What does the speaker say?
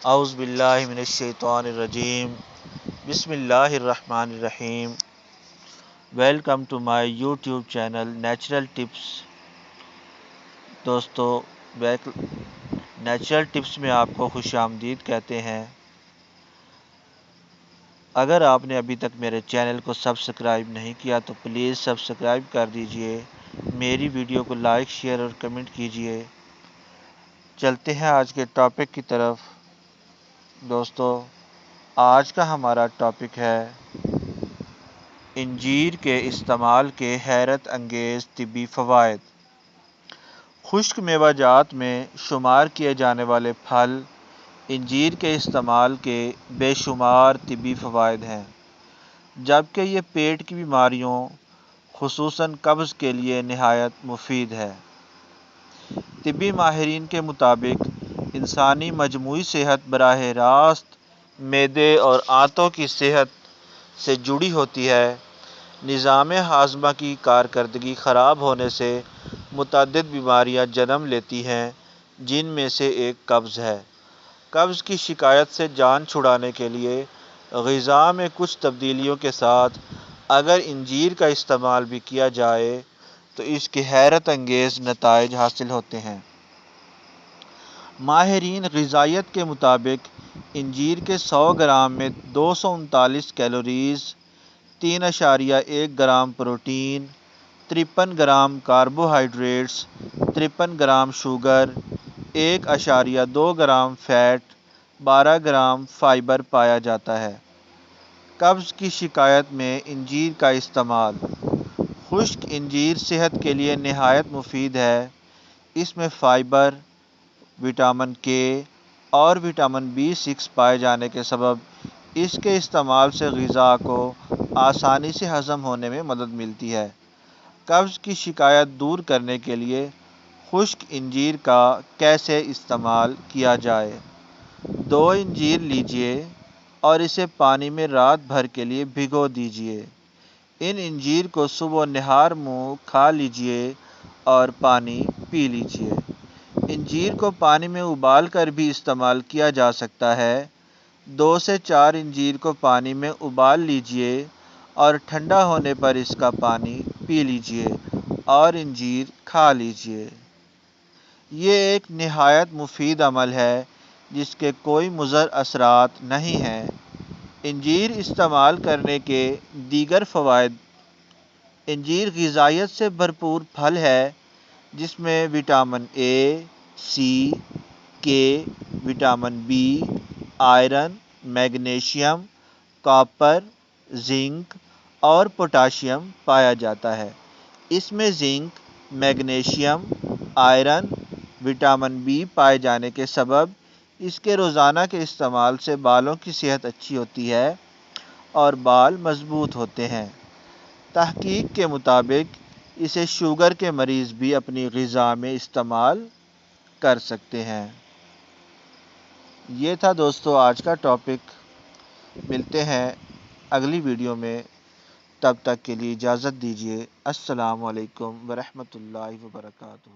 اعوذ باللہ من الشیطان الرجیم بسم اللہ الرحمن الرحیم۔ Welcome to my YouTube channel natural tips. دوستو، نیچرل ٹپس میں آپ کو خوش آمدید کہتے ہیں۔ اگر آپ نے ابھی تک میرے چینل کو سبسکرائب نہیں کیا تو پلیز سبسکرائب کر دیجئے، میری ویڈیو کو لائک، شیئر اور کمنٹ کیجئے۔ چلتے ہیں آج کے ٹاپک کی طرف۔ دوستو، آج کا ہمارا ٹاپک ہے انجیر کے استعمال کے حیرت انگیز طبی فوائد۔ خشک میوہ جات میں شمار کیے جانے والے پھل انجیر کے استعمال کے بے شمار طبی فوائد ہیں، جبکہ یہ پیٹ کی بیماریوں خصوصاً قبض کے لیے نہایت مفید ہے۔ طبی ماہرین کے مطابق انسانی مجموعی صحت براہ راست معدے اور آنتوں کی صحت سے جڑی ہوتی ہے۔ نظام ہاضمہ کی کارکردگی خراب ہونے سے متعدد بیماریاں جنم لیتی ہیں، جن میں سے ایک قبض ہے۔ قبض کی شکایت سے جان چھڑانے کے لیے غذا میں کچھ تبدیلیوں کے ساتھ اگر انجیر کا استعمال بھی کیا جائے تو اس کے حیرت انگیز نتائج حاصل ہوتے ہیں۔ ماہرین غذائیت کے مطابق انجیر کے 100 گرام میں 239 calories, 3.1 gram protein, 53 gram carbohydrates, 53 gram sugar, 1.2 gram fat, 12 gram fibre پایا جاتا ہے۔ قبض کی شکایت میں انجیر کا استعمال۔ خشک انجیر صحت کے لیے نہایت مفید ہے۔ اس میں فائبر، وٹامن کے اور وٹامن B6 پائے جانے کے سبب اس کے استعمال سے غذا کو آسانی سے ہضم ہونے میں مدد ملتی ہے۔ قبض کی شکایت دور کرنے کے لیے خشک انجیر کا کیسے استعمال کیا جائے؟ 2 انجیر لیجیے اور اسے پانی میں رات بھر کے لیے بھگو دیجیے۔ ان انجیر کو صبح نہار منہ کھا لیجیے اور پانی پی لیجیے۔ انجیر کو پانی میں ابال کر بھی استعمال کیا جا سکتا ہے۔ 2 سے 4 انجیر کو پانی میں ابال لیجیے اور ٹھنڈا ہونے پر اس کا پانی پی لیجیے اور انجیر کھا لیجیے۔ یہ ایک نہایت مفید عمل ہے جس کے کوئی مضر اثرات نہیں ہیں۔ انجیر استعمال کرنے کے دیگر فوائد۔ انجیر غذائیت سے بھرپور پھل ہے جس میں vitamin A، C، K، vitamin B، iron, magnesium, copper, zinc اور پوٹاشیم پایا جاتا ہے۔ اس میں zinc, magnesium, iron, vitamin B پائے جانے کے سبب اس کے روزانہ کے استعمال سے بالوں کی صحت اچھی ہوتی ہے اور بال مضبوط ہوتے ہیں۔ تحقیق کے مطابق اسے شوگر کے مریض بھی اپنی غذا میں استعمال کر سکتے ہیں۔ یہ تھا دوستو آج کا ٹاپک۔ ملتے ہیں اگلی ویڈیو میں، تب تک کے لیے اجازت دیجیے۔ السلام علیکم ورحمۃ اللہ وبرکاتہ۔